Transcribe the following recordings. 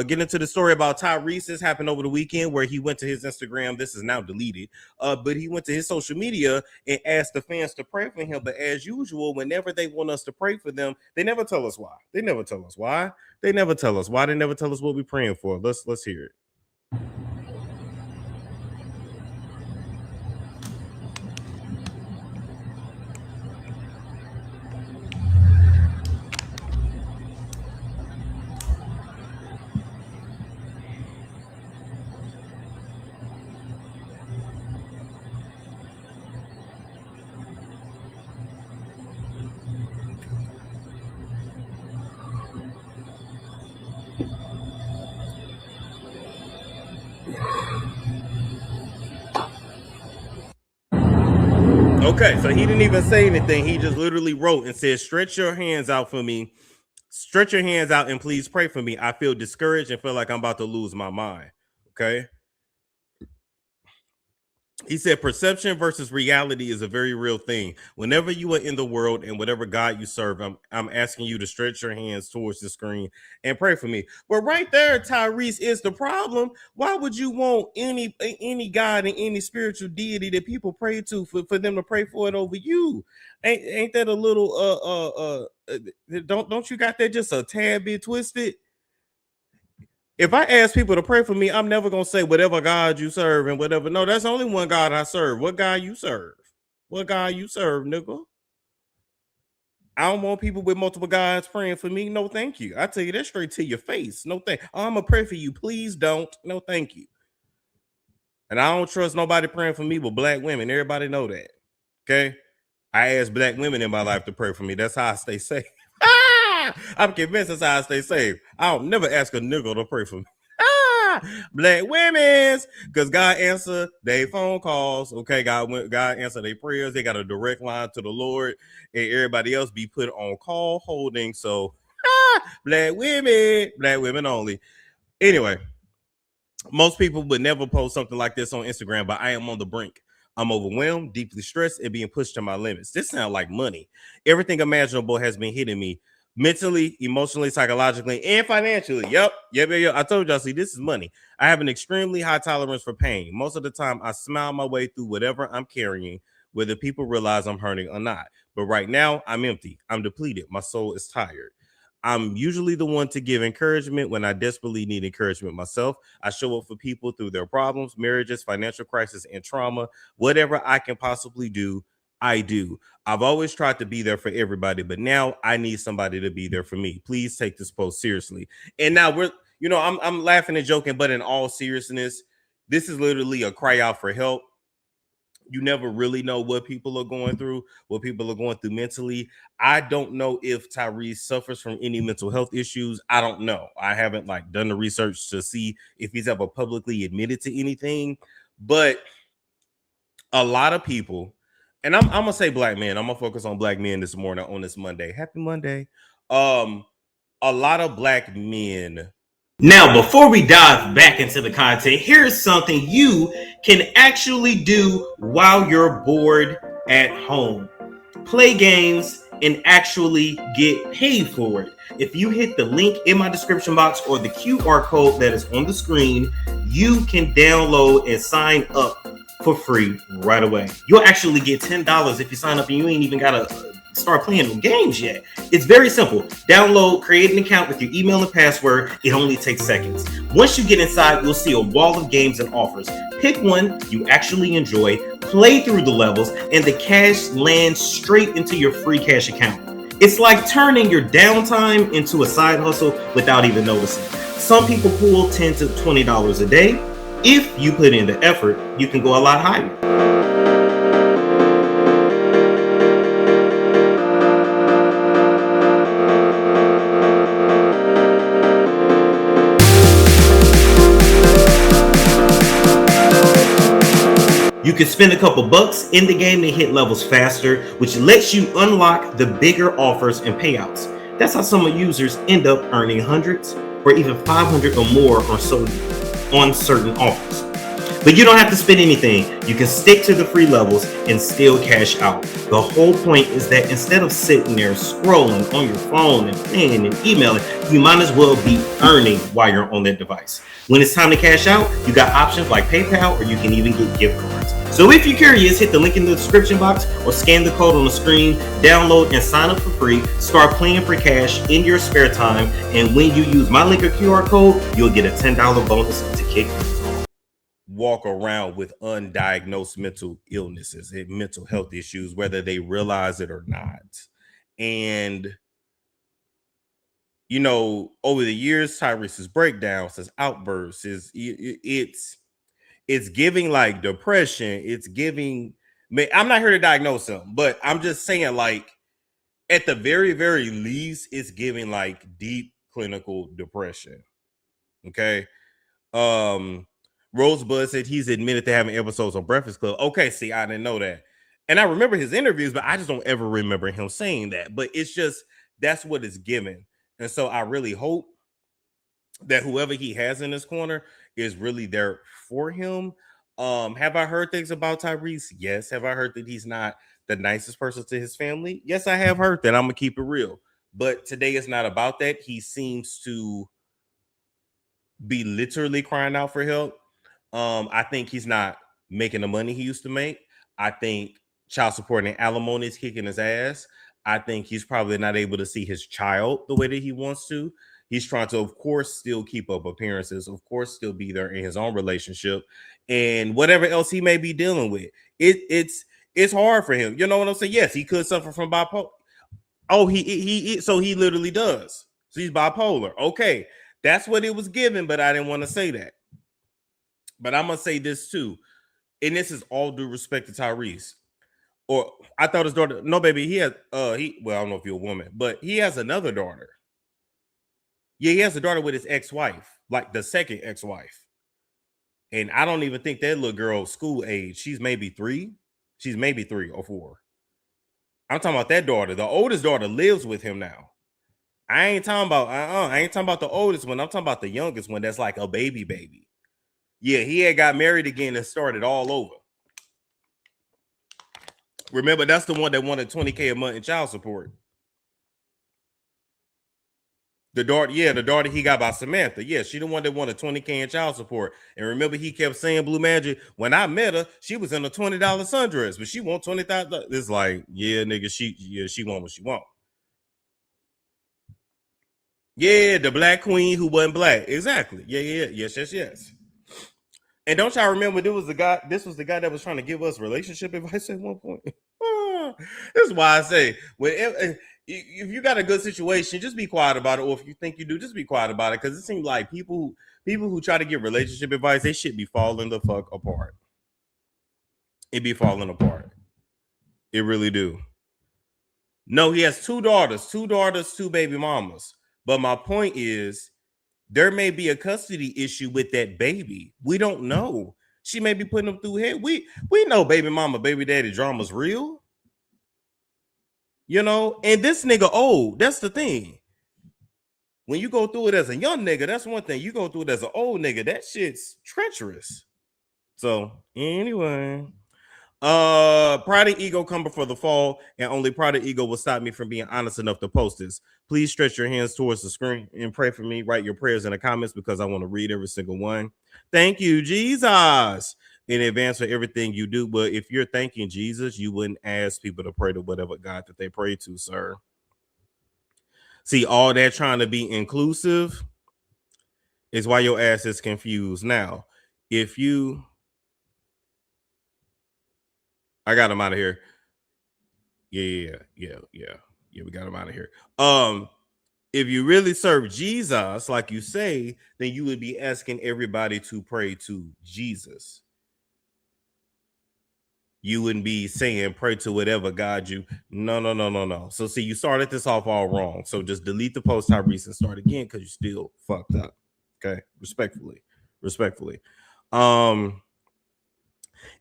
get into the story about Tyrese. This happened over the weekend where he went to his Instagram. This is now deleted. But he went to his social media and asked the fans to pray for him. But as usual, whenever they want us to pray for them, they never tell us why. They never tell us why. They never tell us why. They never tell us what we're praying for. Let's hear it. Okay, so he didn't even say anything. He just literally wrote and said, "Stretch your hands out for me. Stretch your hands out and please pray for me. I feel discouraged and feel like I'm about to lose my mind." Okay. He said perception versus reality is a very real thing. Whenever you are in the world and whatever God you serve, I'm asking you to stretch your hands towards the screen and pray for me. But right there, Tyrese, is the problem. Why would you want any God and any spiritual deity that people pray to for them to pray for it over you? Ain't that a little don't you got that just a tad bit twisted? If I ask people to pray for me, I'm never gonna say whatever God you serve and whatever. No, that's only one God I serve. What God you serve? What God you serve, nigga? I don't want people with multiple gods praying for me. No, thank you. I tell you that straight to your face. No, thank. I'm gonna pray for you. Please don't. No, thank you. And I don't trust nobody praying for me but black women. Everybody know that. Okay. I ask black women in my life to pray for me. That's how I stay safe. I'm convinced that's how I stay safe. I don't never ask a nigga to pray for me. Black women's, because God answer their phone calls. Okay, God answer their prayers. They got a direct line to the Lord, and everybody else be put on call holding. So, black women only. Anyway, most people would never post something like this on Instagram, but I am on the brink. I'm overwhelmed, deeply stressed, and being pushed to my limits. This sounds like money. Everything imaginable has been hitting me mentally, emotionally, psychologically, and financially. Yep. I told y'all, see, this is money. I have an extremely high tolerance for pain. Most of the time, I smile my way through whatever I'm carrying, whether people realize I'm hurting or not. But right now, I'm empty. I'm depleted. My soul is tired. I'm usually the one to give encouragement when I desperately need encouragement myself. I show up for people through their problems, marriages, financial crisis, and trauma. Whatever I can possibly do, I do. I've always tried to be there for everybody, but now I need somebody to be there for me. Please take this post seriously. And now I'm laughing and joking, but in all seriousness, this is literally a cry out for help. You never really know what people are going through, mentally. I don't know if Tyrese suffers from any mental health issues. I don't know. I haven't done the research to see if he's ever publicly admitted to anything. But a lot of people, and I'm gonna say black men. I'm gonna focus on black men this morning on this Monday. Happy Monday. A lot of black men. Now, before we dive back into the content, here's something you can actually do while you're bored at home. Play games and actually get paid for it. If you hit the link in my description box or the QR code that is on the screen, you can download and sign up for free right away. You'll actually get $10 if you sign up and you ain't even gotta start playing the games yet. It's very simple. Download, create an account with your email and password. It only takes seconds. Once you get inside, you'll see a wall of games and offers. Pick one you actually enjoy, play through the levels, and the cash lands straight into your free cash account. It's like turning your downtime into a side hustle without even noticing. Some people pull $10 to $20 a day. If you put in the effort, you can go a lot higher. You can spend a couple bucks in the game to hit levels faster, which lets you unlock the bigger offers and payouts. That's how some users end up earning hundreds or even 500 or more on certain offers. But you don't have to spend anything. You can stick to the free levels and still cash out. The whole point is that instead of sitting there scrolling on your phone and playing and emailing, you might as well be earning while you're on that device. When it's time to cash out, you got options like PayPal, or you can even get gift cards. So if you're curious, hit the link in the description box or scan the code on the screen, download and sign up for free. Start playing for cash in your spare time. And when you use my link or QR code, you'll get a $10 bonus to kick things off. Walk around with undiagnosed mental illnesses and mental health issues, whether they realize it or not. And you know, over the years, Tyrese's breakdowns, his outbursts, it's giving like depression. It's giving. I'm not here to diagnose him, but I'm just saying, like, at the very, very least, it's giving like deep clinical depression. Okay. Rosebud said he's admitted to having episodes on Breakfast Club. Okay, see, I didn't know that. And I remember his interviews, but I just don't ever remember him saying that. But it's just, that's what it's given. And so I really hope that whoever he has in his corner is really there for him. Have I heard things about Tyrese? Yes. Have I heard that he's not the nicest person to his family? Yes, I have heard that. I'm gonna keep it real. But today is not about that. He seems to be literally crying out for help. I think he's not making the money he used to make. I think child support and alimony is kicking his ass. I think he's probably not able to see his child the way that he wants to. He's trying to, of course, still keep up appearances, of course, still be there in his own relationship, and whatever else he may be dealing with. It's hard for him. You know what I'm saying? Yes, he could suffer from bipolar. Oh, so he literally does. So he's bipolar. Okay, that's what it was given, but I didn't want to say that. But I'm gonna say this too, and this is all due respect to Tyrese. Or I thought his daughter. No, baby, he has. Well, I don't know if you're a woman, but he has another daughter. Yeah, he has a daughter with his ex-wife, like the second ex-wife. And I don't even think that little girl school age. She's maybe 3. She's maybe 3 or 4. I'm talking about that daughter. The oldest daughter lives with him now. I ain't talking about. I ain't talking about the oldest one. I'm talking about the youngest one. That's like a baby. Yeah, he had got married again and started all over. Remember, that's the one that wanted $20K a month in child support. The daughter he got by Samantha. Yeah, she the one that wanted $20K in child support. And remember, he kept saying, Blue Magic, when I met her, she was in a $20 sundress, but she want $20,000. It's like, yeah, nigga, she want what she want. Yeah, the black queen who wasn't black. Exactly. Yeah. Yes. And don't y'all remember this was the guy that was trying to give us relationship advice at one point? This is why I say, if you got a good situation, just be quiet about it. Or if you think you do, just be quiet about it. Because it seems like people who try to give relationship advice, they should be falling the fuck apart. It be falling apart. It really do. No, he has 2 daughters, 2 baby mamas. But my point is, there may be a custody issue with that baby. We don't know. She may be putting them through hell. We know baby mama, baby daddy drama's real. You know, and this nigga old. That's the thing. When you go through it as a young nigga, that's one thing. You go through it as an old nigga, that shit's treacherous. So anyway, pride and ego come before the fall, and only pride and ego will stop me from being honest enough to post this. Please stretch your hands towards the screen and pray for me. Write your prayers in the comments because I want to read every single one. Thank you, Jesus, in advance for everything you do. But if you're thanking Jesus, you wouldn't ask people to pray to whatever God that they pray to, sir. See, all that trying to be inclusive is why your ass is confused. Now, if you... I got him out of here. Yeah. We got him out of here. If you really serve Jesus, like you say, then you would be asking everybody to pray to Jesus. You wouldn't be saying pray to whatever God you. No. So see, you started this off all wrong. So just delete the post, Tyrese, and start again because you still fucked up. Okay, respectfully.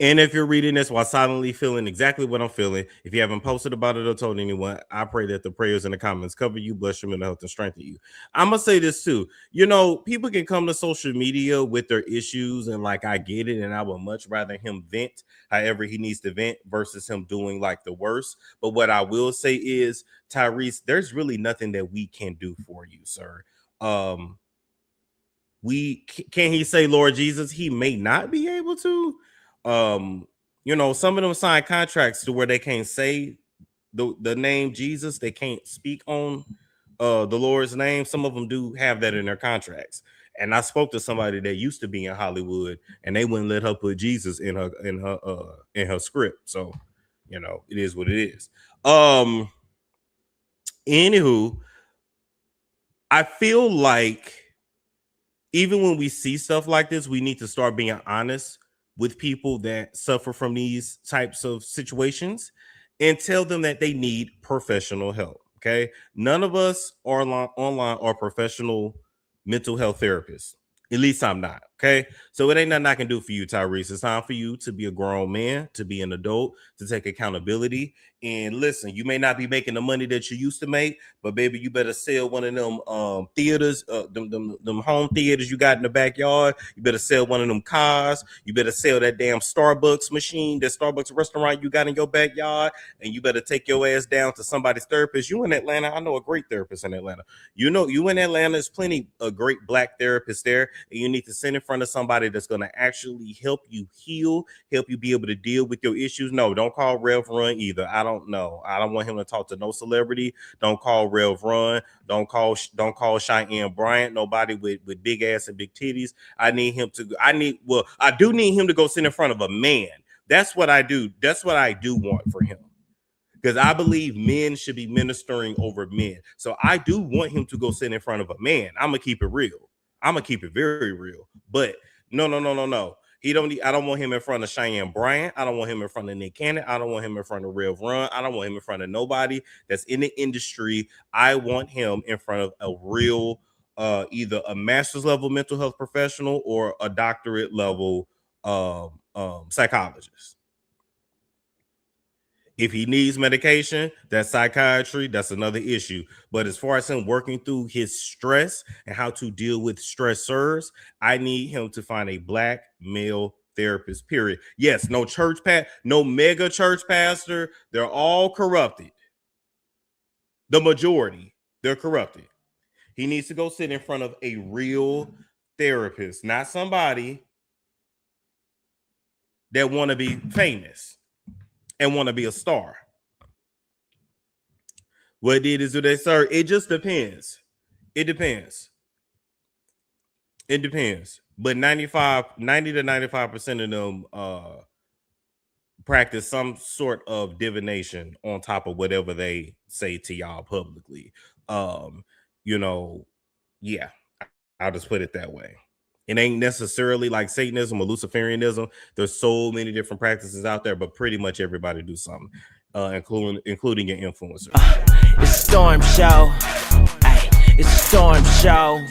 And if you're reading this while silently feeling exactly what I'm feeling, if you haven't posted about it or told anyone, I pray that the prayers in the comments cover you, bless your mental health, and strengthen you. I'm gonna say this too. You know, people can come to social media with their issues, and like I get it, and I would much rather him vent however he needs to vent versus him doing like the worst. But what I will say is, Tyrese, there's really nothing that we can do for you, sir. We can he say Lord Jesus? He may not be able to. You know, some of them sign contracts to where they can't say the name Jesus. They can't speak on the Lord's name. Some of them do have that in their contracts. And I spoke to somebody that used to be in Hollywood, and they wouldn't let her put Jesus in her script. So, you know, it is what it is. Anywho, I feel like even when we see stuff like this, we need to start being honest with people that suffer from these types of situations and tell them that they need professional help. Okay. None of us are online are professional mental health therapists. At least I'm not. Okay. So it ain't nothing I can do for you, Tyrese. It's time for you to be a grown man, to be an adult, to take accountability. And listen, you may not be making the money that you used to make, but baby, you better sell one of them theaters, them home theaters you got in the backyard. You better sell one of them cars. You better sell that damn Starbucks machine, that Starbucks restaurant you got in your backyard, and you better take your ass down to somebody's therapist. You in Atlanta, I know a great therapist in Atlanta. You know, you in Atlanta, there's plenty of great black therapists there, and you need to send in front of somebody that's going to actually help you heal, help you be able to deal with your issues. No, don't call Rev Run either. I don't know. I don't want him to talk to no celebrity. Don't call Rev Run. Don't call Cheyenne Bryant. Nobody with big ass and big titties. I do need him to go sit in front of a man. That's what I do. That's what I do want for him. Because I believe men should be ministering over men. So I do want him to go sit in front of a man. I'm going to keep it real. I'm going to keep it very real. But no. I don't want him in front of Cheyenne Bryant. I don't want him in front of Nick Cannon. I don't want him in front of Rev Run. I don't want him in front of nobody that's in the industry. I want him in front of a real, either a master's level mental health professional or a doctorate level psychologist. If he needs medication, that's psychiatry, that's another issue. But as far as him working through his stress and how to deal with stressors, I need him to find a black male therapist, period. Yes, no no mega church pastor. They're all corrupted. The majority, they're corrupted. He needs to go sit in front of a real therapist, not somebody that want to be famous and want to be a star. What did is do they serve? It just depends. It depends. But 90 to 95% of them practice some sort of divination on top of whatever they say to y'all publicly. Yeah, I'll just put it that way. It ain't necessarily like Satanism or Luciferianism. There's so many different practices out there, but pretty much everybody do something, including your influencers. It's Storm Show. Ay, it's Storm Show.